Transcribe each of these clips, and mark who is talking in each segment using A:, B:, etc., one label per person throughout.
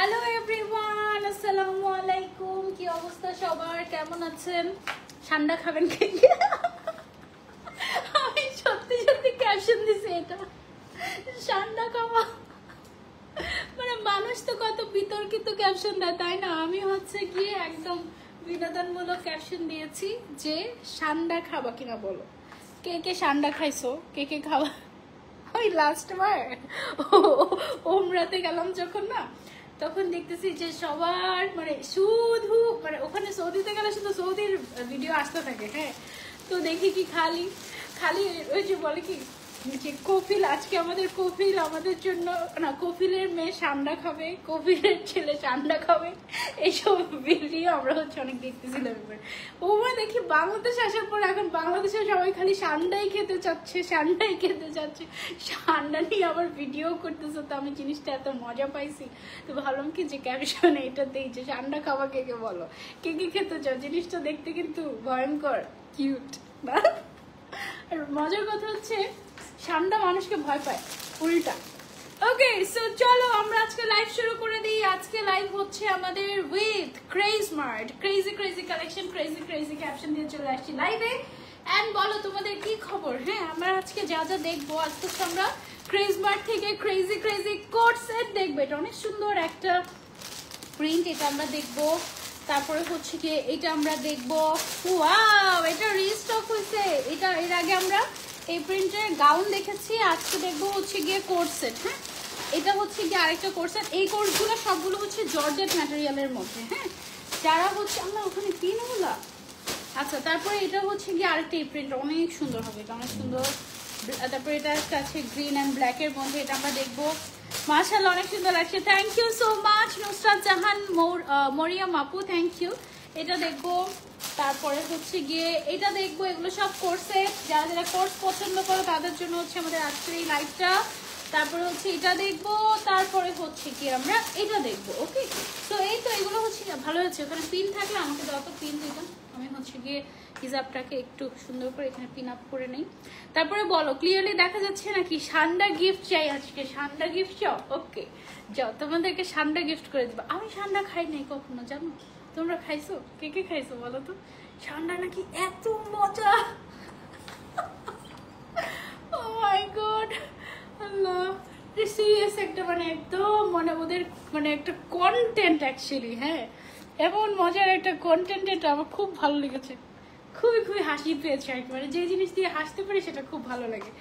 A: Hello everyone, আসসালামু আলাইকুম। কি অবস্থা সবার, কেমন আছেন? ঠান্ডা খাবেন খেয়ে আমি সত্যি সত্যি ক্যাপশন দিছি এটা, ঠান্ডা খাওয়া। মানে মানুষ তো কত বিতর্কিত ক্যাপশন দেয়, তাই না? আমি হচ্ছে কি একদম বিনোদনমূলক ক্যাপশন দিয়েছি যে ঠান্ডা খাবা কিনা বলো। কে কে ঠান্ডা খাইছো, কে কে খাওয়া। ওই লাস্ট বার ওমরাতে গেলাম যখন, না তখন দেখতেছি যে সবার মানে শুধু মানে ওখানে সৌদিতে গেলে শুধু সৌদির ভিডিও আসতে থাকে। হ্যাঁ, তো দেখি কি খালি খালি ওই যে বলে কি যে কপিল, আজকে আমাদের কপিল আমাদের জন্য না, কপিলের মেয়ে ঠান্ডা খাবে, কপিলের ছেলে ঠান্ডা খাবে, এইসব ভিডিও আমরা হচ্ছে অনেক দেখতেছিলাম। এবার ওমরা দেখি বাংলাদেশ আসার পর এখন বাংলাদেশে সবাই খালি ঠান্ডাই খেতে চাচ্ছে, ঠান্ডাই খেতে চাচ্ছে, ঠান্ডা নিয়ে আবার ভিডিও করতেছে। তো আমি জিনিসটা এত মজা পাইছি, তো ভাবলাম কি যে ক্যাপশনে এটা দিই যে ঠান্ডা খাওয়া কে কে বলো, কে কে খেতে চাও। জিনিসটা দেখতে কিন্তু ভয়ঙ্কর কিউট না? আর মজার কথা হচ্ছে ঠান্ডা মানুষকে ভয় পায় উল্টা। ওকে, সো চলো আমরা আজকে লাইভ শুরু করে দিই। আজকে লাইভ হচ্ছে আমাদের with Craze mart, crazy crazy collection, crazy crazy caption দিয়ে চলে আসছি লাইভে। এন্ড বলো তোমাদের কি খবর? হ্যাঁ, আমরা আজকে যা যা দেখবো, আজকে আমরা ক্রেজ মার্ট থেকে ক্রেজি ক্রেজি কোট সেট দেখবো। এটা অনেক সুন্দর একটা প্রিন্ট, এটা আমরা দেখবো। তারপরে হচ্ছে কি এটা আমরা দেখবো, ওয়াও এটা রিস্টক হয়েছে। এটা এর আগে আমরা এই প্রিন্টের গাউন দেখেছি, আজকে দেখবো হচ্ছে গিয়ে কোট সেট। হ্যাঁ, এটা হচ্ছে গিয়ে আরেকটা কোট সেট। এই কোর্সগুলো সবগুলো হচ্ছে জর্জেট ম্যাটেরিয়ালের মধ্যে। হ্যাঁ, যারা হচ্ছে আমরা ওখানে পিনগুলা, আচ্ছা। তারপরে এটা হচ্ছে গিয়ে আরেকটা এই প্রিন্ট অনেক সুন্দর হবে, এটা অনেক সুন্দর। তারপরে এটা একটা আছে গ্রিন অ্যান্ড ব্ল্যাকের মধ্যে, এটা আমরা দেখবো। মাশাআল্লাহ অনেক সুন্দর লাগছে। Thank you so much Nusrat Jahan Mariam আপু, থ্যাংক ইউ। এটা দেখবো। তারপরে হচ্ছে গিয়ে এটা দেখবো। এগুলো সব কোর্সে, যারা যারা কোর্স পছন্দ করো তাদের জন্য হচ্ছে আমাদের আজকের এই লাইভটা। তারপরে হচ্ছে এটা দেখবো, তারপরে হচ্ছে কি আমরা এটা দেখবো। ওকে, তো এই তো এগুলো হচ্ছে ভালো হয়েছে। ওখানে পিন থাকলে আমাকে যত পিন দিতাম, আমি হচ্ছে গিয়ে হিজাবটাকে একটু সুন্দর করে এখানে পিন আপ করে নেই। তারপরে বলো ক্লিয়ারলি দেখা যাচ্ছে নাকি? ঠান্ডা গিফট চাই আজকে, ঠান্ডা গিফট চাও? ওকে, যাও তোমাদেরকে ঠান্ডা গিফট করে দিবা। আমি ঠান্ডা খাই নাই কখনো, জানো? তোমরা খাইছো? কে কে খাইছো বলো তো? ঠান্ডা নাকি এত মজা! ও মাই গড, আল্লাহ, সিরিয়াস একটা মানে একদম মানে ওদের মানে একটা কন্টেন্ট অ্যাকচুয়ালি। হ্যাঁ, এমন মজার একটা কন্টেন্ট, এটা আমার খুব ভালো লেগেছে। খুবই খুবই হাসি পেয়েছে একেবারে, যে জিনিস দিয়ে হাসতে পারি সেটা খুব ভালো লাগে।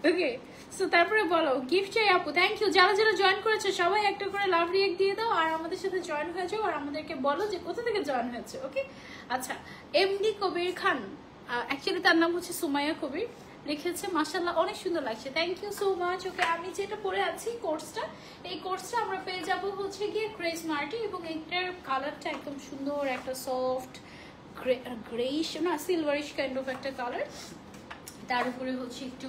A: ওকে, সো তারপরে বলো গিফট চাই আপু। Thank you. যারা যারা জয়েন করেছে সবাই একটা করে লাভ রিয়েক্ট দিয়ে দাও আর আমাদের সাথে জয়েন হয়ে যাও, আর আমাদেরকে বলো যে কোথা থেকে জয়েন হয়েছে। ওকে, আচ্ছা। এমডি কবির খান, অ্যাকচুয়ালি তার নাম হচ্ছে সুমাইয়া কবির, লিখেছে। মাশাআল্লাহ অনেক সুন্দর লাগছে, থ্যাংক ইউ সো মাচ। ওকে, আমি যেটা পরে আছি কোর্সটা, এই কোর্সটা আমরা পেয়ে যাবো হচ্ছে গিয়ে ক্রেজ মার্টে, এবং এইটার কালারটা একদম সুন্দর একটা সফট গ্রেইশ না সিলভারিশ কাইন্ড অফ একটা কালার। তার উপরে হচ্ছে একটু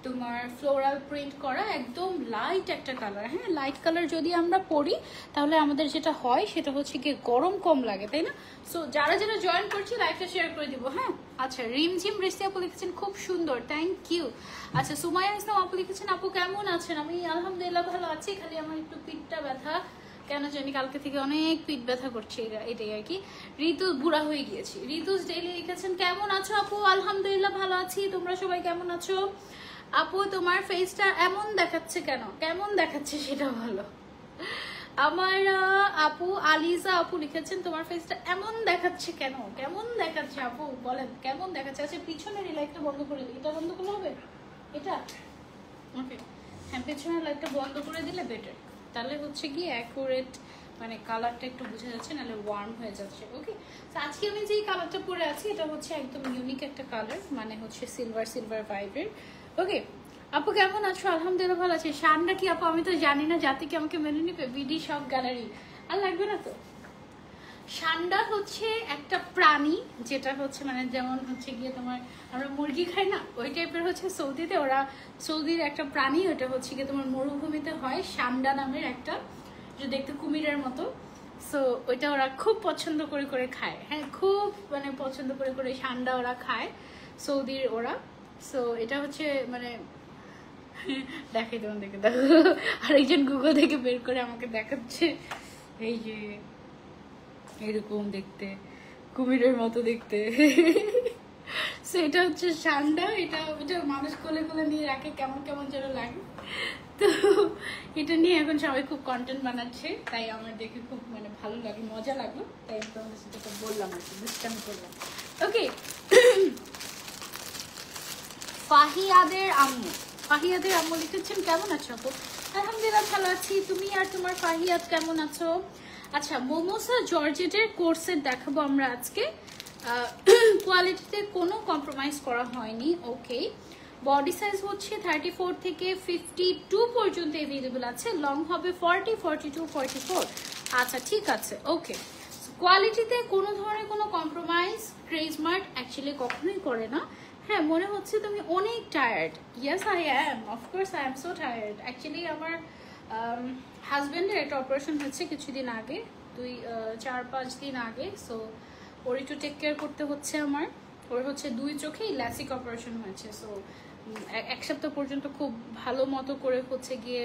A: তোমার ফ্লোরাল প্রিন্ট করা, একদম লাইট একটা কালার। হ্যাঁ, লাইট কালার যদি আমরা পরি তাহলে আমাদের যেটা হয় সেটা হচ্ছে গিয়ে গরম কম লাগে, তাই না? সো যারা যারা জয়েন করছি লাইভটা শেয়ার করে দিব। হ্যাঁ, আচ্ছা। রিমঝিম রেসি আপু লিখেছেন খুব সুন্দর, থ্যাংক ইউ। আচ্ছা, সুমাইয়া ইসলাম আপু লিখেছেন আপু কেমন আছেন? আমি আলহামদুলিল্লাহ ভালো আছি, খালি আমার একটু পিঠটা ব্যথা কেন জানি, কালকে থেকে অনেক পিঠ ব্যথা করছে, এটাই আর কি। ঋতু বুড়া হয়ে গিয়েছি। ঋতুস ডেইলি লিখেছেন কেমন আছো আপু? আলহামদুলিল্লাহ ভালো আছি, তোমরা সবাই কেমন আছো? আপু তোমার ফেসটা এমন দেখাচ্ছে কেন? কেমন দেখাচ্ছে সেটা বলো। আমার আপু আলিজা আপু লিখেছেন তোমার ফেসটা এমন দেখাচ্ছে কেন? কেমন দেখাচ্ছে আপু বলেন, কেমন দেখাচ্ছে? আচ্ছা, পিছনের লাইটটা বন্ধ করে দিই, এটা বন্ধ করলে হবে? এটা ওকে, হ্যাঁ, পেছনের লাইটটা বন্ধ করে দিলে বেটার, তাহলে হচ্ছে কি অ্যাকুরেট মানে কালারটা একটু বোঝা যাচ্ছে, নাহলে ওয়ার্ম হয়ে যাচ্ছে। ওকে, তো আজকে আমি যেই কালারটা পরে আছি এটা হচ্ছে একদম ইউনিক একটা কালার, মানে হচ্ছে সিলভার সিলভার ভাইবের। ওকে, আপু কেমন আছো? আলহামদুলিল্লাহ ভালো আছি। শানটা কি আপু? আমি তো জানি না, জাতি কি আমাকে মেনে নিবে? বিডি শপ গ্যালারি আর লাগবে না তো। ষান্ডা হচ্ছে একটা প্রাণী, যেটা হচ্ছে মানে যেমন হচ্ছে গিয়ে তোমার আমরা মুরগি খাই না, ওই টাইপের হচ্ছে সৌদিতে ওরা, সৌদির একটা প্রাণী, ওটা হচ্ছে গিয়ে তোমার মরুভূমিতে হয়, ষান্ডা নামের একটা, যে দেখতে কুমিরের মতো। সো ওইটা ওরা খুব পছন্দ করে করে খায়। হ্যাঁ, খুব মানে পছন্দ করে করে ষান্ডা ওরা খায় সৌদির ওরা। সো এটা হচ্ছে মানে দেখাই তোমাদেরকে, দেখো আরেকজন গুগল থেকে বের করে আমাকে দেখাচ্ছে। এই যে এরকম দেখতে, কুমিরের মতো দেখতে। সেটা হচ্ছে সান্ডা। এটা মানুষ কোলে কোলে নিয়ে রাখে, কেমন কেমন যেন লাগে। তো এটা নিয়ে এখন সবাই খুব কন্টেন্ট বানাচ্ছে, তাই আমার দেখে খুব মানে ভালো লাগে, মজা লাগলো, তাই তোমাদের সাথে বললাম আর কি, দুষ্টামি করলাম। ওকে, ফাহিয়াদের আম্মু লিখেছেন কেমন আছো আপু? আলহামদুলিল্লাহ ভালো আছি, তুমি আর তোমার ফাহিয়াদ কেমন আছো? আচ্ছা, মোমোসা জর্জেটের কোর্সেট দেখাবো আমরা আজকে। কোয়ালিটিতে কোনো কম্প্রোমাইজ করা হয়নি। ওকে, বডি সাইজ হচ্ছে 34 থেকে 52 পর্যন্ত অ্যাভেলেবল আছে, লং হবে 40, 42, 44। আচ্ছা ঠিক আছে। ওকে, কোয়ালিটিতে কোনো ধরনের কোনো কম্প্রোমাইজ ক্রেজমার্ট অ্যাকচুয়ালি কখনোই করে না। হ্যাঁ, মনে হচ্ছে তুমি অনেক tired. Yes I am, of course I am so tired. Actually আমার হাজব্যান্ডের একটা অপারেশন হচ্ছে কিছুদিন আগে, 4-5 দিন আগে। সো ওর একটু টেক কেয়ার করতে হচ্ছে আমার। ওর হচ্ছে 2 চোখেই ল্যাসিক অপারেশন হয়েছে। সো 1 সপ্তাহ পর্যন্ত খুব ভালো মতো করে হচ্ছে গিয়ে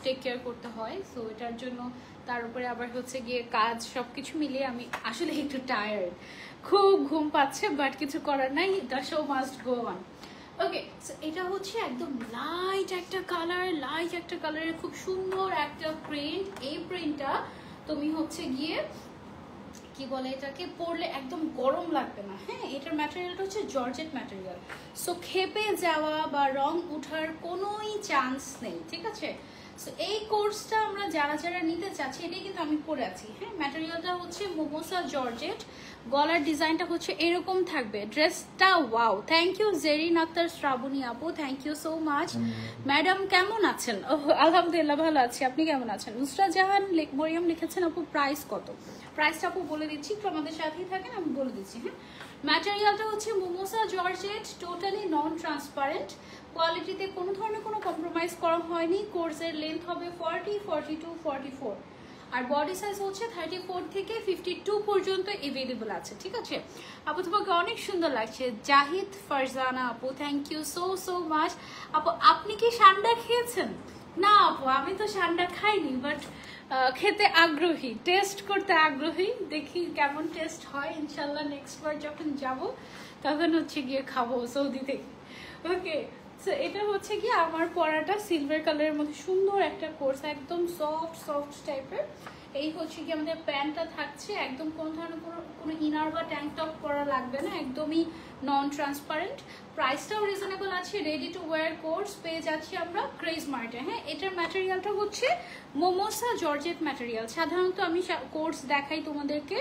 A: টেক কেয়ার করতে হয়। সো এটার জন্য তার উপরে আবার হচ্ছে গিয়ে কাজ, সব কিছু মিলিয়ে আমি আসলে একটু টায়ার্ড, খুব ঘুম পাচ্ছে, বাট কিছু করার নাই, the show must go on. Okay, so এটা হচ্ছে একদম লাইট একটা কালারের খুব সুন্দর একটা প্রিন্ট। এই প্রিন্টটা তুমি হচ্ছে গিয়ে কি বলে এটাকে, পরলে একদম গরম লাগবে না। হ্যাঁ, এটার ম্যাটেরিয়ালটা হচ্ছে জর্জেট ম্যাটেরিয়াল। সো খেপে যাওয়া বা রং উঠার কোনোই চান্স নেই, ঠিক আছে? সো এই কোর্সটা আমরা যারা নিতে চাচ্ছি, এটাই কিন্তু আমি পরে আছি। হ্যাঁ, ম্যাটেরিয়ালটা হচ্ছে মোমোসা জর্জেট, গলার ডিজাইনটা হচ্ছে এরকম থাকবে। ড্রেসটা wow, thank you Zerin Akter Srabani আপু, thank you so much. Madam কেমন আছেন? আলহামদুলিল্লাহ ভালো আছি, আপনি কেমন আছেন? নুসরা জাহান মরিয়ম লিখেছেন আপু প্রাইস কত? প্রাইসটা আপু বলে দিচ্ছি, একটু আমাদের সাথেই থাকেন, আমি বলে দিচ্ছি। হ্যাঁ, ম্যাটেরিয়ালটা হচ্ছে মোমোসা জর্জেট, টোটালি নন ট্রান্সপারেন্ট, কোয়ালিটিতে কোনো ধরনের কোনো কম্প্রোমাইজ করা হয়নি। কোর্সের লেন্থ হবে 40, 42, 44, আর বডি সাইজ হচ্ছে 34 থেকে 52 পর্যন্ত অ্যাভেলেবল আছে, ঠিক আছে আপু? তোমাকে অনেক সুন্দর লাগছে। জাহিদ ফারজানা আপু, থ্যাংক ইউ সো মাচ। আপু আপনি কি সান্ডা খেয়েছেন? না আপু, আমি তো সান্ডা খাইনি, বাট খেতে আগ্রহী, টেস্ট করতে আগ্রহী, দেখি কেমন টেস্ট হয়। ইনশাল্লাহ নেক্সট বার যখন যাব তখন হচ্ছে গিয়ে খাবো সৌদি থেকে। ওকে, সো এটা হচ্ছে কি আমার পরাটা সিলভার কালারের মধ্যে সুন্দর একটা কোর্স, একদম সফট টাইপের। এই হচ্ছে কি আমাদের প্যান্টটা থাকছে, একদম কোনো ধরনের কোনো ইনার বা ট্যাঙ্ক টপ করা লাগবে না, একদমই নন ট্রান্সপারেন্ট। প্রাইসটাও রিজনেবল আছে। রেডি টু ওয়্যার কোর্স পেয়ে যাচ্ছি আমরা ক্রেজ মার্টে। হ্যাঁ, এটার ম্যাটেরিয়ালটা হচ্ছে মোমোসা জর্জেট ম্যাটেরিয়াল। সাধারণত আমি কোর্স দেখাই তোমাদেরকে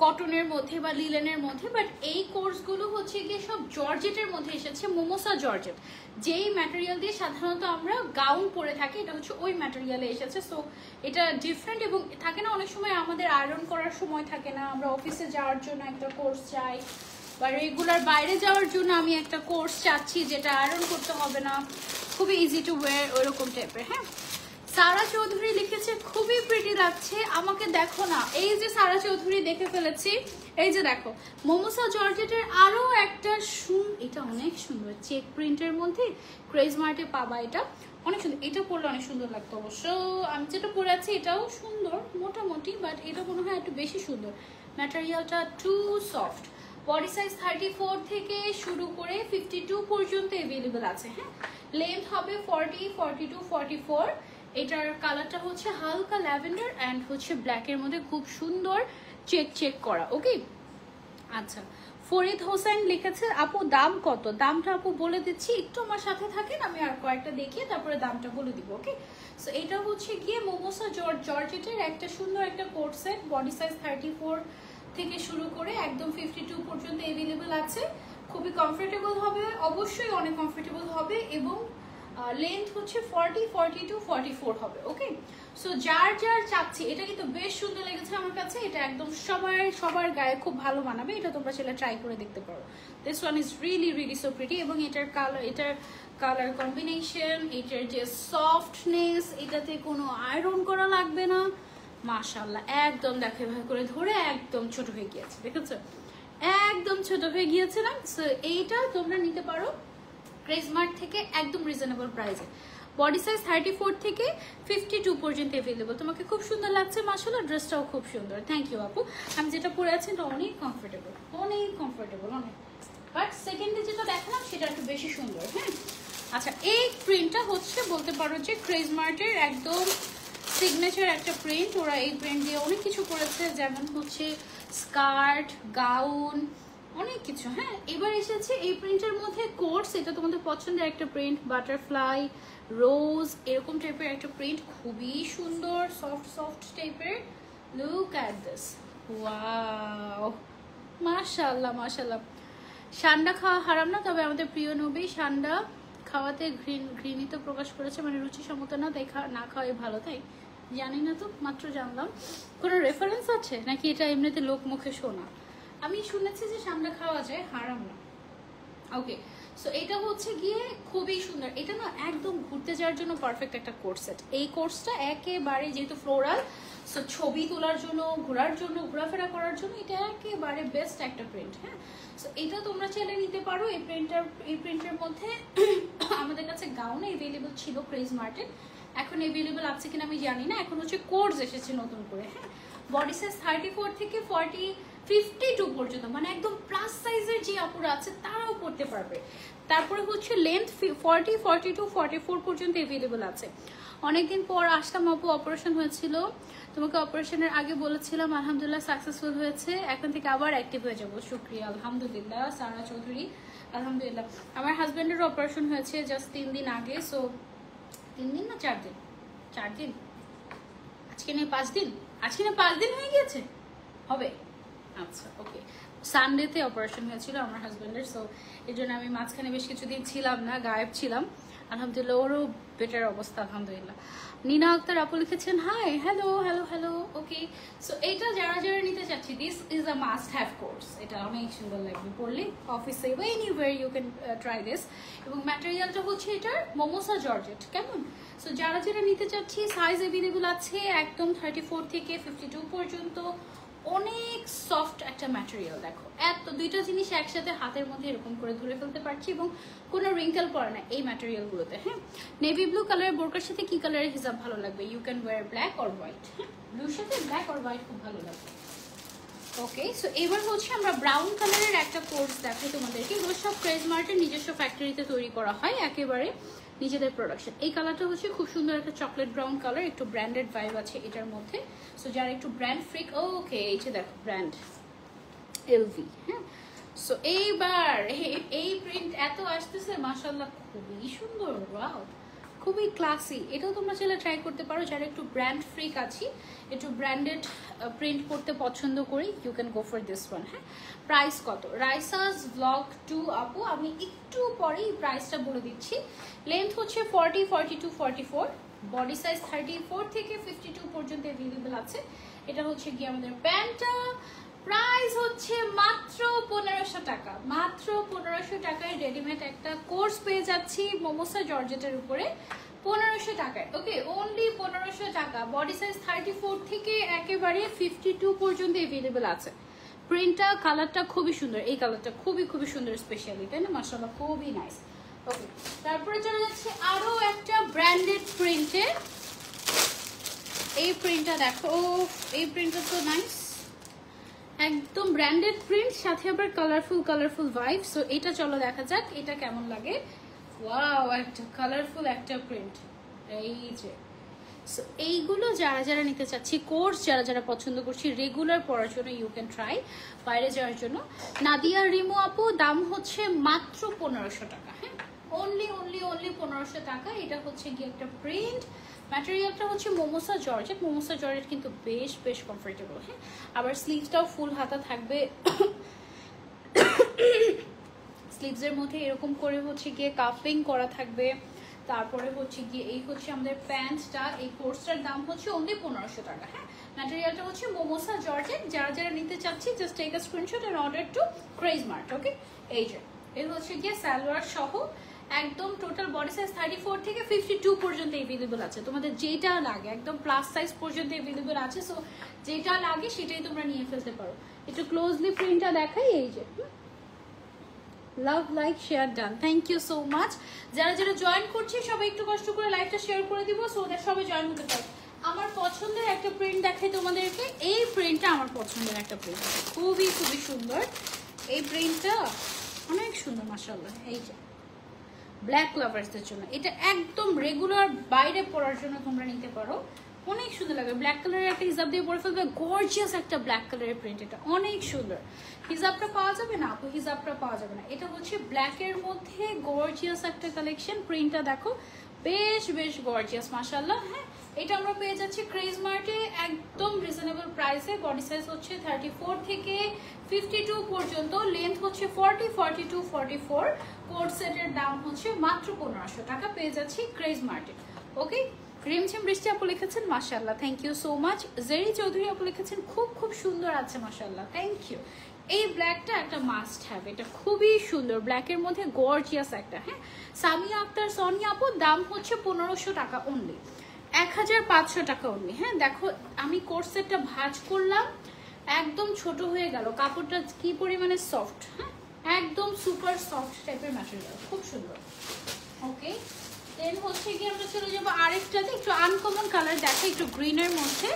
A: কটনের মধ্যে বা লিলেনের মধ্যে, বাট এই কোর্সগুলো হচ্ছে গিয়ে সব জর্জেটের মধ্যে এসেছে, মোমোসা জর্জেট, যেই ম্যাটেরিয়াল দিয়ে সাধারণত আমরা গাউন পরে থাকি, এটা হচ্ছে ওই ম্যাটেরিয়ালে এসেছে। সো এটা ডিফারেন্ট, এবং থাকে না অনেক সময় আমাদের আয়রন করার সময় থাকে না, আমরা অফিসে যাওয়ার জন্য একটা কোর্স চাই, বা রেগুলার বাইরে যাওয়ার জন্য আমি একটা কোর্স চাচ্ছি যেটা আয়রন করতে হবে না, খুবই ইজি টু ওয়্যার, ওইরকম টাইপের। হ্যাঁ, সারা চৌধুরী লিখেছে খুবই প্রিটি লাগছে, আমাকে দেখো না। এই যে সারা চৌধুরী দেখে ফেলেছি, এই যে দেখো মোমোসা জর্জেটের আরো একটা এটা অনেক সুন্দর চেক প্রিন্টের মধ্যে ক্রেজ মার্টে পাবা, এটা অনেক সুন্দর। এটা পরলে অনেক সুন্দর লাগতো অবশ্য, আমি যেটা পরে আছি এটাও সুন্দর মোটামুটি, বাট এটা মনে হয় একটু বেশি সুন্দর। ম্যাটেরিয়ালটা টু সফট। বডি সাইজ 34 থেকে শুরু করে 52 পর্যন্ত অ্যাভেলেবল আছে। হ্যাঁ, লেন্থ হবে 40, 42, 44। এটার কালারটা হচ্ছে হালকা ল্যাভেন্ডার অ্যান্ড হচ্ছে ব্ল্যাকের মধ্যে খুব সুন্দর চেক করা। ওকে, আচ্ছা, ফরিদ হোসেন লিখেছে আপু দাম কত? দামটা আপু বলে দিচ্ছি, একটু আমার সাথে থাকেন, আমি আর কয়েকটা দেখিয়ে তারপরে দামটা বলে দিব। ওকে, সো এটা হচ্ছে গিয়ে মোমোসা জর্জেটের একটা সুন্দর একটা কোট সেট, বডি সাইজ 34 থেকে শুরু করে একদম 52 পর্যন্ত অ্যাভেলেবল আছে। খুবই কমফোর্টেবল হবে, অবশ্যই অনেক কমফোর্টেবল হবে, এবং লেন্থ হচ্ছে 40, 42, 44 হবে। ওকে, সো যার চাচ্ছি, এটা কিন্তু বেশ সুন্দর লেগেছে আমার কাছে, এটা একদম সবার গায়ে খুব ভালো মানাবে, এটা তোমরা চাইলে ট্রাই করে দেখতে পারো। This one is really so pretty, এবং এটার কালার কম্বিনেশন, এটার যে সফটনেস, এটাতে কোনো আয়রন করা লাগবে না, মাশাআল্লাহ, একদম দেখে ভাই করে ধরে একদম ছোট হয়ে গিয়েছে, দেখেছো একদম ছোট হয়ে গিয়েছে না? সো এইটা তোমরা নিতে পারো ক্রেজ মার্ট থেকে একদম রিজনেবল প্রাইসে। বডি সাইজ 34 থেকে 52 পর্যন্ত অ্যাভেলেবল। তোমাকে খুব সুন্দর লাগছে মাশাআল্লাহ, ড্রেসটাও খুব সুন্দর। থ্যাংক ইউ আপু। আমি যেটা পরে আছি এটা অনেক কমফোর্টেবল, অনেক কমফোর্টেবল, অনেক। বাট সেকেন্ডে যেটা দেখালাম সেটা একটু বেশি সুন্দর। হ্যাঁ আচ্ছা, এই প্রিন্টটা হচ্ছে বলতে পারো যে ক্রেজ মার্টের একদম সিগনেচার একটা প্রিন্ট। ওরা এই প্রিন্ট দিয়ে অনেক কিছু করেছে, যেমন হচ্ছে স্কার্ট, গাউন, অনেক কিছু। হ্যাঁ এবার এসেছে এই প্রিন্টের মধ্যে কোটস, এটা তোমাদের পছন্দের একটা প্রিন্ট, বাটারফ্লাই, রোজ এরকম টাইপের একটা প্রিন্ট, খুবই সুন্দর, সফট সফট টাইপের। লুক অ্যাট দিস, ওয়াও মাশাআল্লাহ মাশাআল্লাহ। সান্ডা খাওয়া হারাম না, তবে আমাদের প্রিয় নবী সান্ডা খাওয়াতে ঘৃণিত প্রকাশ করেছে, মানে রুচিসম্মত না, তাই না খাওয়াই ভালো। তাই জানি না তো, মাত্র জানলাম। কোনো রেফারেন্স আছে নাকি এটা এমনিতে লোক মুখে শোনা? আমি শুনেছি যে সান্ডা খাওয়া যায়, হারাম না। ওকে, সো এটা হচ্ছে গিয়ে খুবই সুন্দর। এটা না একদম ঘুরতে যাওয়ার জন্য পারফেক্ট একটা কোর্স সেট। এই কোর্সটা একেবারে যেহেতু ফ্লোরাল, সো ছবি তোলার জন্য, ঘোরার জন্য, ঘোরাফেরা করার জন্য এটা একেবারে বেস্ট একটা প্রিন্ট। হ্যাঁ সো এটা তোমরা চাইলে নিতে পারো। এই প্রিন্টের মধ্যে আমাদের কাছে গাউন অ্যাভেলেবল ছিল ক্রেজ মার্টেন, এখন অ্যাভেলেবল আছে কিনা আমি জানি না। এখন হচ্ছে কোর্স এসেছে নতুন করে। হ্যাঁ বডি সাইজ 34 থেকে 52 পর্যন্ত, মানে একদম প্লাস সাইজের যে আপুরা আছে তারাও পড়তে পারবে। তারপরে হচ্ছে লেন্থ 40, 42, 44 পর্যন্ত অ্যাভেলেবল আছে। অনেকদিন পর আসলাম আপু, অপারেশন হয়েছিল, তোমাকে অপারেশনের আগে বলেছিলাম, আলহামদুলিল্লাহ সাকসেসফুল হয়েছে, এখন থেকে আবার অ্যাক্টিভ হয়ে যাবো। শুক্রিয়া আলহামদুলিল্লাহ সারা চৌধুরী, আলহামদুলিল্লাহ। আমার হাজব্যান্ডেরও অপারেশন হয়েছে জাস্ট 3 দিন আগে, সো 3 দিন না 4 দিন, 4 দিন, আজকে নেই 5 দিন, আজকে না 5 দিন হয়ে গিয়েছে হবে। আচ্ছা ওকে, সানডেতে অপারেশন হয়েছিল আমার হাজব্যান্ডের, সো এই জন্য আমি মাঝখানে বেশ কিছুদিন ছিলাম না, গায়েব ছিলাম। আলহামদুলিল্লাহ ওরও বেটার অবস্থা আলহামদুলিল্লাহ। নিনা আক্তার আপু লিখেছেন hi, hello hello hello. Okay, so এটা যারা যারা নিতে চাচ্ছি, this is a must have course. এটা অনেক সুন্দর লাগবে পড়লে, অফিসে বা anywhere you can try this. এবং ম্যাটেরিয়ালটা হচ্ছে এটার মোমোসা জর্জেট, কেমন? সো যারা যারা নিতে চাচ্ছি সাইজ অ্যাভেলেবল আছে একদম 34 থেকে 52 পর্যন্ত। অনেক সফট একটা ম্যাটেরিয়াল, দেখো এত দুইটা জিনিস একসাথে হাতের মধ্যে এরকম করে ধরে ফেলতে পারছি এবং কোনো রিঙ্কেল পড়ে না এই ম্যাটেরিয়ালগুলোতে। হ্যাঁ নেভি ব্লু কালারের বোরকার সাথে কি কালারের হিজাব ভালো লাগবে? You can wear black or white. হ্যাঁ ব্লুর সাথে ব্ল্যাক অর হোয়াইট খুব ভালো লাগবে। ওকে, সো এবার হচ্ছে আমরা ব্রাউন কালারের একটা কোর্স দেখাই তোমাদেরকে। এগুলো সব ক্রেজ মার্টের নিজস্ব ফ্যাক্টরিতে তৈরি করা হয়, একেবারে নিজেদের প্রোডাকশন। এই কালারটা হচ্ছে খুব সুন্দর একটা চকলেট ব্রাউন কালার, একটু ব্র্যান্ডেড ভাইব আছে এটার মধ্যে। সো যারা একটু ব্র্যান্ড ফ্রিক, ওকে এই যে দেখো ব্র্যান্ড এলভি। হ্যাঁ সো এইবার এই প্রিন্ট এত আসতেছে মাশাআল্লাহ, খুবই সুন্দর, ওয়াও খুবই ক্লাসি। এটাও তোমরা চাইলে ট্রাই করতে পারো, যারা একটু ব্র্যান্ড ফ্রিক আছি, একটু ব্র্যান্ডেড প্রিন্ট করতে পছন্দ করি, you can go for this one. হ্যাঁ প্রাইস কত? রাইসাস ব্লগ 2 আপু, আমি একটু পরেই প্রাইসটা বলে দিচ্ছি। লেন্থ হচ্ছে 40, 42, 44, বডি সাইজ 34 থেকে 52 পর্যন্ত অ্যাভেলেবল আছে। এটা হচ্ছে গিয়ে আমাদের প্যান্টটা। প্রাইস হচ্ছে মাত্র 1500 টাকা, মাত্র 1500 টাকায় রেডিমেড একটা কোর্স পেয়ে যাচ্ছি মোমোসা জর্জেটের উপরে 1500 টাকায়। ওকে অনলি 1500 টাকা। বডি সাইজ 34 থেকে একেবারে 52 পর্যন্ত অ্যাভেলেবল আছে। প্রিন্টটা কালারটা খুবই সুন্দর, এই কালারটা খুবই খুবই সুন্দর স্পেশালি, তাই না? মাশাআল্লাহ খুবই নাইস। ওকে তারপরে চলে যাচ্ছে আরো একটা ব্র্যান্ডেড প্রিন্টে। এই প্রিন্টটা দেখো, এই প্রিন্টটা তো নাইস, একদম ব্র্যান্ডেড প্রিন্ট, সাথে আবার কালারফুল কালারফুল ভাইব। সো এটা চলো দেখা যাক এটা কেমন লাগে। ওয়াও একটা কালারফুল একটা প্রিন্ট, এই যে। সো এইগুলো যারা যারা নিতে চাচ্ছি কোর্স, যারা যারা পছন্দ করছি রেগুলার পড়ার জন্য, ইউ ক্যান ট্রাই। বাইরে যাওয়ার জন্য নাদিয়া রিমো আপু, দাম হচ্ছে মাত্র 1500 টাকা। হ্যাঁ অনলি অনলি অনলি 1500 টাকা। এটা হচ্ছে গিয়ে একটা প্রিন্ট, ম্যাটেরিয়ালটা হচ্ছে মোমোসা জর্জেট। মোমোসা জর্জেট কিন্তু বেশ বেশ কমফোর্টেবল। হ্যাঁ আবার স্লিভসটাও ফুল হাতা থাকবে, স্লিভসের মধ্যে এরকম করে হচ্ছে গিয়ে কাফলিং করা থাকবে। তারপরে হচ্ছে গিয়ে এই হচ্ছে আমাদের প্যান্টটা। এই কোর্সটার দাম হচ্ছে অনলি 1500 টাকা। হ্যাঁ ম্যাটেরিয়ালটা হচ্ছে মোমোসা জর্জেট। যারা যারা নিতে চাচ্ছি just take a screenshot and order to Craze Mart. Okay এই যে এই হচ্ছে গিয়ে সালোয়ার সহ একদম টোটাল বডি সাইজ 34 থেকে 52 পর্যন্ত অ্যাভেলেবল আছে। তোমাদের যেটা লাগে একদম প্লাস সাইজ পর্যন্ত অ্যাভেলেবল আছে। সো যেটা লাগে সেটাই তোমরা নিয়ে ফেলতে পারো। একটু ক্লোজলি প্রিন্টটা দেখাই, এই যে love like share done, thank you so much. যারা যারা জয়েন করছে সবাই একটু কষ্ট করে লাইভটা শেয়ার করে দিব, সো দ্যাট সবাই জয়েন হতে পারে। আমার পছন্দের একটা প্রিন্ট দেখাই তোমাদেরকে। এই প্রিন্টটা আমার পছন্দের একটা প্রিন্ট, খুবই খুবই সুন্দর। এই প্রিন্টটা অনেক সুন্দর মাশাআল্লাহ। এই যে ব্ল্যাক লাভার্সদের জন্য এটা একদম রেগুলার বাইরে পরার জন্য তোমরা নিতে পারো, অনেক সুন্দর লাগে। ব্ল্যাক কালারের একটা হিজাব দিয়ে পরে ফেলবে, গর্জিয়াস একটা ব্ল্যাক কালারের প্রিন্ট, এটা অনেক সুন্দর। হিজাবটা পাওয়া যাবে না আপু, হিজাবটা পাওয়া যাবে না। এটা হচ্ছে ব্ল্যাকের মধ্যে গর্জিয়াস একটা কালেকশন। প্রিন্টটা দেখো বেশ বেশ গর্জিয়াস মাশাআল্লাহ। হ্যাঁ, এটা আমরা পেয়ে যাচ্ছি ক্রেজ মার্টে একদম রিজনেবল প্রাইসে। বডি সাইজ হচ্ছে 34 থেকে 52 পর্যন্ত, লেন্থ হচ্ছে 40, 42, 44। কোড সেটের দাম হচ্ছে মাত্র 1500 টাকা, পেয়ে যাচ্ছি ক্রেজ মার্টে। ওকে, রিমঝিম বৃষ্টি আপু লিখেছেন মাশাআল্লাহ, thank you so much. Jerry Chowdhury আপু লিখেছেন খুব খুব সুন্দর আছে মাশাআল্লাহ, থ্যাংক ইউ। এই ব্ল্যাকটা একটা মাস্ট হ্যাভ, এটা খুবই সুন্দর, ব্ল্যাকের মধ্যে গর্জিয়াস একটা। হ্যাঁ, সামিয়া আক্তার সোনিয়া আপু, দাম হচ্ছে 1500 টাকা অনলি, 1500 টাকা অনলি। হ্যাঁ, দেখো আমি কোট সেটটা ভাঁজ করলাম, একদম ছোট হয়ে গেল, কাপড়টা কি পরিমাণে সফট। হ্যাঁ, একদম সুপার সফট টাইপের ম্যাটেরিয়াল, খুব সুন্দর। ওকে, দেন হচ্ছে কি আমরা চলে যাবো আরেকটাতে, একটু আনকমন কালার দেখো, একটু গ্রিনের মধ্যে।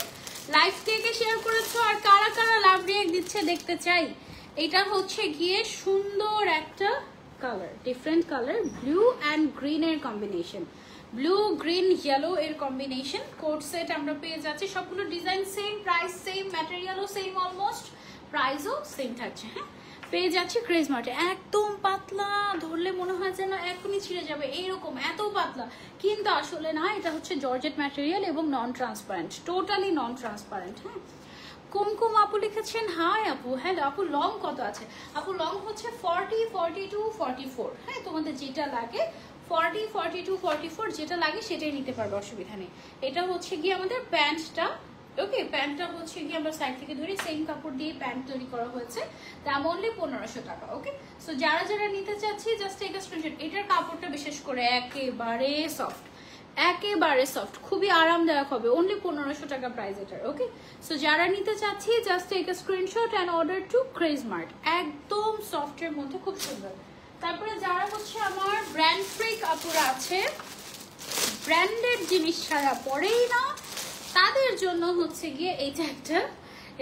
A: লাইভ থেকে শেয়ার করেছো আর কারা কারা লাভ রিয়েক্ট দিচ্ছে দেখতে চাই। এটা হচ্ছে গিয়ে সুন্দর একটা colour, different colour, blue and গ্রিনের কম্বিনেশন, ব্লু গ্রিন ইয়েলো এর কম্বিনেশন। কোট সেট আমরা পেয়ে যাচ্ছি, সবগুলো ডিজাইন সেম, প্রাইস সেম, ম্যাটেরিয়ালও সেম, অলমোস্ট প্রাইসও সেম থাকছে। হ্যাঁ, পেয়ে যাচ্ছি ক্রেজ মার্টে, একদম পাতলা, ধরলে মনে হয় যেন এখনই ছিঁড়ে যাবে এইরকম, এত পাতলা, কিন্তু আসলে না, এটা হচ্ছে জর্জেট ম্যাটেরিয়াল এবং নন ট্রান্সপারেন্ট, টোটালি নন ট্রান্সপারেন্ট। হ্যাঁ, কুমকুম আপু লিখেছেন হাই আপু, হ্যালো আপু, লং কত আছে আপু? লং হচ্ছে 40, 42, 44। হ্যাঁ, তোমাদের যেটা লাগে 40, 42, 44 যেটা লাগে সেটাই নিতে পারবে, অসুবিধা নেই। এটা হচ্ছে গিয়ে আমাদের প্যান্টটা। ওকে, প্যান্টটা হচ্ছে গিয়ে আমরা সাইড থেকে ধরি, সেম কাপড় দিয়ে প্যান্ট তৈরি করা হয়েছে, দাম অনলি 1500 টাকা। ওকে, সো যারা যারা নিতে চাচ্ছি জাস্ট টেক আ স্ক্রিনশট। এটার কাপড়টা বিশেষ করে একেবারে সফট, একেবারে সফট, খুবই আরামদায়ক হবে, অনলি 1500 টাকা প্রাইস এটার। ওকে, সো যারা নিতে চাচ্ছি just take a screenshot and order to Craze Mart, একদম সফটের মধ্যে, খুব সুন্দর। তারপরে যারা হচ্ছে আমার ব্র্যান্ড ফ্রিক আপুরা আছে, ব্র্যান্ডেড জিনিস ছাড়া পরেই না, তাদের জন্য হচ্ছে গিয়ে এইটা একটা,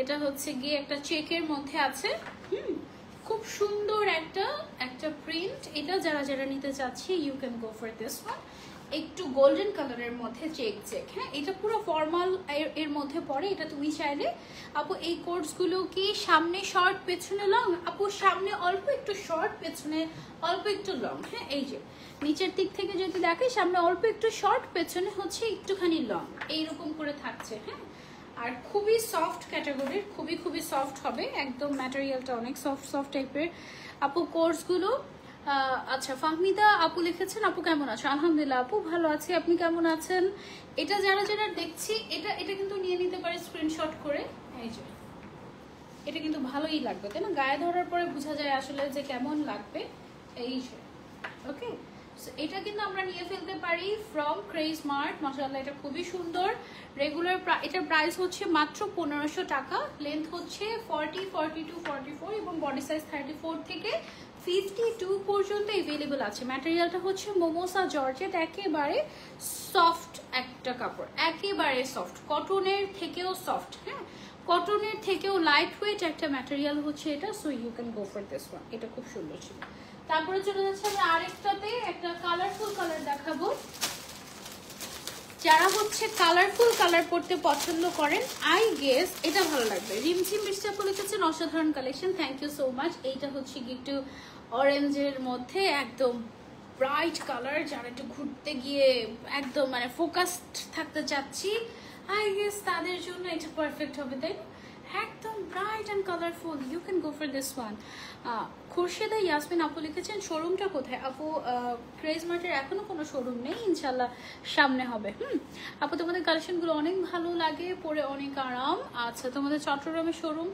A: এটা হচ্ছে গিয়ে একটা চেকের মধ্যে আছে। খুব সুন্দর একটা একটা প্রিন্ট। এটা যারা যারা নিতে চাচ্ছি you can go for this one, একটু গোল্ডেন কালারের মধ্যে চেক চেক। হ্যাঁ, এটা পুরো ফর্মাল এর মধ্যে পড়ে। এটা তুমি চাইলে আপু এই কোটসগুলো কি সামনে শর্ট পেছনে লং? আপু সামনে অল্প একটু শর্ট, পেছনে অল্প একটু লং। হ্যাঁ, এই যে নিচের দিক থেকে যদি দেখে, সামনে অল্প একটু শর্ট, পেছনে হচ্ছে একটুখানি লং, এইরকম করে থাকছে। হ্যাঁ, আর খুবই সফট ক্যাটাগরির, খুবই খুবই সফট হবে, একদম ম্যাটেরিয়ালটা অনেক সফট সফট টাইপের আপু কোর্সগুলো। আচ্ছা, ফাহমিদা আপু লিখেছেন আপু কেমন আছো? আলহামদুলিল্লাহ আপু ভালো আছি, আপনি কেমন আছেন? এটা যারা যারা দেখছি, এটা এটা কিন্তু নিয়ে নিতে পারে স্ক্রিনশট করে। এই যে এটা কিন্তু ভালোই লাগবে, তাই না? গায়ে ধরার পরে বোঝা যায় আসলে যে কেমন লাগবে। এই যে ওকে, এটা কিন্তু আমরা নিয়ে ফেলতে পারি ফ্রম ক্রেজ মার্ট। মাশাআল্লাহ, এটা খুবই সুন্দর। রেগুলার এটার প্রাইস হচ্ছে মাত্র 1500 টাকা। লেন্থ হচ্ছে 40, 42, 44 এবং বডি সাইজ 34 থেকে 52 পর্যন্ত এভেলেবল আছে। ম্যাটেরিয়ালটা হচ্ছে মোমোসা জর্জেট, একেবারে সফট একটা কাপড়, একেবারে সফট, কটনের থেকেও সফট। হ্যাঁ, কটনের থেকেও লাইট ওয়েট একটা ম্যাটেরিয়াল হচ্ছে এটা। So you can go for this one, এটা খুব সুন্দর ছিল। তারপরে চলে যাচ্ছে আমরা আরেকটাতে, একটা কালারফুল কালার দেখাবো। যারা হচ্ছে কালারফুল কালার পড়তে পছন্দ করেন, আই গেস এটা ভালো লাগবে। রিমঝিম বৃষ্টি আপু লিখেছেন অসাধারণ collection, thank you so much. এইটা হচ্ছে কি একটু অরেঞ্জের মধ্যে, একদম ব্রাইট কালার, যারা একটু ঘুরতে গিয়ে একদম মানে ফোকাসড থাকতে চাচ্ছি, আই গেস তাদের জন্য এটা পারফেক্ট হবে, তাই না? একদম bright and colourful, you can go for this one. Khursheda Yasmin আপু লিখেছেন শোরুমটা কোথায়? আপু ক্রেজ মার্টের এখনো কোনো শোরুম নেই, ইনশাল্লাহ সামনে হবে। আপু তোমাদের কালেকশনগুলো অনেক ভালো লাগে, পরে অনেক আরাম। আচ্ছা, তোমাদের চট্টগ্রামের শোরুম?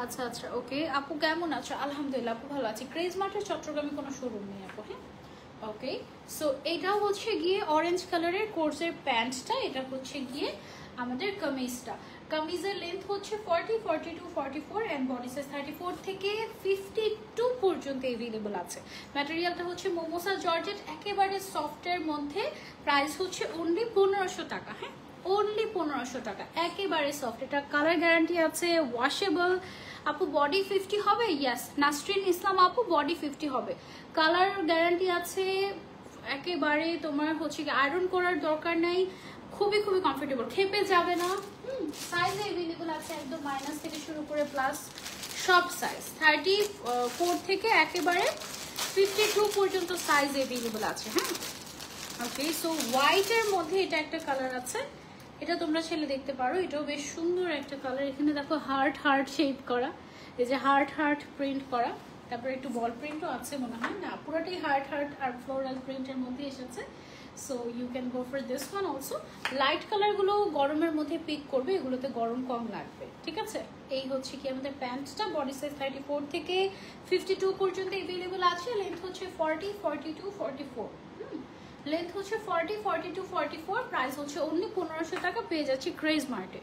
A: আচ্ছা আচ্ছা, ওকে। আপু কেমন আছো? আলহামদুলিল্লাহ আপু ভালো আছি। ক্রেজ মার্টের চট্টগ্রামে কোনো শোরুম নেই আপু। হ্যাঁ, ওকে, সো এটাও হচ্ছে গিয়ে অরেঞ্জ কালারের কোর্সের প্যান্টটা, এটা হচ্ছে গিয়ে আমাদের কামিজটা। কামিজের লেন্থ হচ্ছে 40, 42, 44 অ্যান্ড বডি সাইজ 34 থেকে 52 পর্যন্ত অ্যাভেলেবল আছে। ম্যাটেরিয়ালটা হচ্ছে মোমোসা জর্জেট, একেবারে সফটের মধ্যে। প্রাইস হচ্ছে অনলি 1500 টাকা। হ্যাঁ, অনলি 1500 টাকা, একেবারে সফট। এটা কালার গ্যারান্টি আছে, ওয়াশেবল। আপু বডি 50 হবে? ইয়াস, নাসরিন ইসলাম আপু বডি 50 হবে। কালার গ্যারান্টি আছে, একেবারে তোমার হচ্ছে কি আয়রন করার দরকার নাই, খুবই খুবই কমফোর্টেবল, খেপে যাবে না। সাইজ অ্যাভেলেবল আছে একদম মাইনাস থেকে শুরু করে প্লাস সব সাইজ, 34 থেকে একেবারে 52 পর্যন্ত সাইজ অ্যাভেলেবল আছে। হ্যাঁ, ওকে, সো হোয়াইটের মধ্যে এটা একটা কালার আছে, এটা তোমরা ছেলে দেখতে পারো, এটাও বেশ সুন্দর একটা কালার। এখানে দেখো হার্ট হার্ট শেপ করা, এই যে হার্ট হার্ট প্রিন্ট করা, তারপরে একটু বল প্রিন্টও আছে মনে হয়, না পুরোটাই হার্ট হার্ট আর ফ্লোরাল প্রিন্টের মধ্যে এসেছে। So you can go for this one also. Light কালারগুলো গরমের মধ্যে পিক করবে, এগুলোতে গরম কম লাগবে, ঠিক আছে। এই হচ্ছে কি আমাদের প্যান্টটা, বডি সাইজ 34 থেকে 52 পর্যন্ত অ্যাভেলেবল আছে। লেন্থ হচ্ছে 40, 42, 44। লেন্থ হচ্ছে 40, 42, 44। প্রাইস হচ্ছে অনলি 1500 টাকা, পেয়ে যাচ্ছি ক্রেজ মার্টে।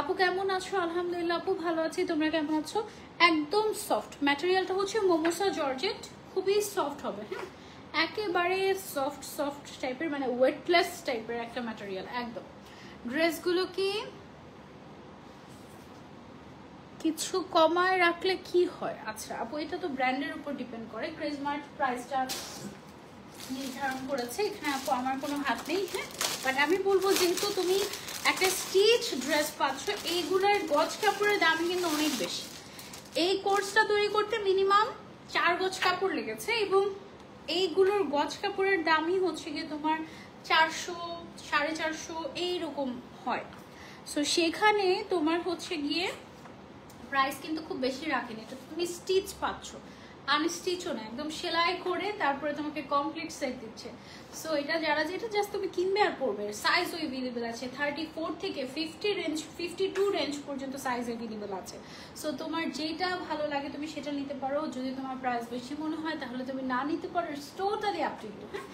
A: আপু কেমন আছো? আলহামদুলিল্লাহ আপু ভালো আছি, তোমরা কেমন আছো? একদম সফট ম্যাটেরিয়ালটা হচ্ছে মোমোসা জর্জেট, খুবই সফট হবে। হ্যাঁ, একেবারে সফট সফট টাইপের, মানে ওয়েটলেস টাইপের একটা ম্যাটেরিয়াল একদম। ড্রেসগুলো কি কিছু কমায় রাখলে কি হয়? আচ্ছা আপু, এটা তো ব্র্যান্ডের উপর ডিপেন্ড করে, ক্রেজ মার্ট প্রাইসটা নির্ধারণ করেছে, এখানে আপু আমার কোনো হাত নেই। হ্যাঁ, বাট আমি বলবো যেহেতু তুমি একটা স্টিচ ড্রেস পাচ্ছ, এইগুলোর গজ কাপড়ের দাম কিন্তু অনেক বেশি। এই কোর্সটা তৈরি করতে মিনিমাম 4 গজ কাপড় লেগেছে, এবং এইগুলোর গজ কাপড়ের দামই হচ্ছে গিয়ে তোমার 400, 450 এইরকম হয়। সো সেখানে তোমার হচ্ছে গিয়ে প্রাইস কিন্তু খুব বেশি রাখেনি, এটা তুমি স্টিচ পাচ্ছ, আনস্টিচও না, একদম সেলাই করে তারপরে তোমাকে কমপ্লিট সেট দিচ্ছে। সো এটা যারা যেটা জাস্ট তুমি কিনবে আর পরবে। সাইজ অ্যাভেলেবল আছে 34 থেকে 50 রেঞ্জ, 52 রেঞ্জ পর্যন্ত সাইজ অ্যাভেলেবল আছে। সো তোমার যেটা ভালো লাগে তুমি সেটা নিতে পারো, যদি তোমার প্রাইস বেশি মনে হয় তাহলে তুমি না নিতে পারো, it's totally up to you. হ্যাঁ,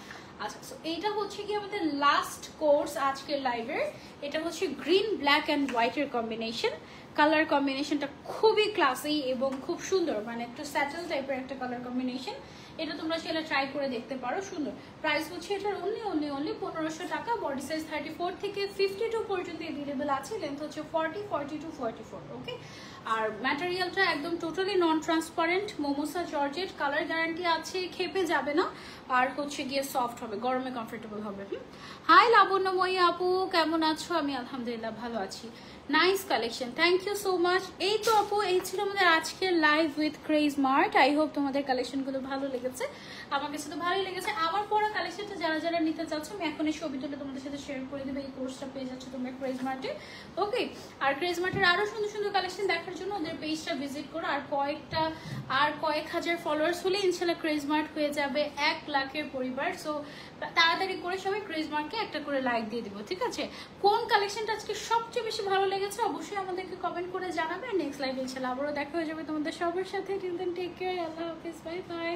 A: আচ্ছা, সো এইটা হচ্ছে কি আমাদের লাস্ট কোর্স আজকের লাইভের। এটা হচ্ছে গ্রিন ব্ল্যাক অ্যান্ড হোয়াইটের কম্বিনেশন। কালার কম্বিনেশনটা খুবই ক্লাসি এবং খুব সুন্দর, মানে একটু স্যাটেল টাইপের একটা কালার কম্বিনেশন। এটা তোমরা সেটা ট্রাই করে দেখতে পারো, সুন্দর। প্রাইস হচ্ছে এটার অনলি 1500 টাকা। বডি সাইজ 34 থেকে 52 পর্যন্ত অ্যাভেলেবল আছে। লেন্থ হচ্ছে 40, 42, 44। ওকে, আর ম্যাটেরিয়ালটা একদম টোটালি নন ট্রান্সপারেন্ট, মোমোসা জর্জেট, কালার গ্যারান্টি আছে, খেপে যাবে না, আর হচ্ছে গিয়ে সফট হবে, গরমে কমফোর্টেবল হবে। হাই লাবণ্যময়ী আপু কেমন আছো? আমি আলহামদুলিল্লাহ ভালো আছি। Nice collection, thank you so much. এই তো আপু, এই ছিল আমাদের আজকের live with Craze Mart. I hope তোমাদের কালেকশনগুলো ভালো লেগেছে, আমার কাছে তো ভালোই লেগেছে। আমার পড়া কালেকশনটা যারা যারা নিতে চাচ্ছ, আমি এখনই ছবি তুলে তোমাদের সাথে শেয়ার করে দেবো। এই কোর্সটা পেয়ে যাচ্ছ তোমরা ক্রেজ মার্টে। ওকে, আর ক্রেজ মার্টের আরও সুন্দর সুন্দর কালেকশন দেখার জন্য ওদের পেজটা ভিজিট করো। আর কয়েক হাজার ফলোয়ার্স হলে ইনশাল্লাহ ক্রেজ মার্ট হয়ে যাবে 1 লাখের পরিবার। সো তাড়াতাড়ি করে সবাই ক্রেজ মার্টকে একটা করে লাইক দিয়ে দিব, ঠিক আছে? কোন কালেকশনটা আজকে সবচেয়ে বেশি ভালো লেগেছে অবশ্যই আমাদেরকে কমেন্ট করে জানাবে। নেক্সট লাইভ ইনশাল্লাহ আবারও দেখা হয়ে যাবে তোমাদের সবার সাথে। টিল দেন টেক কেয়ার, আল্লাহ হাফিজ, বাই বাই।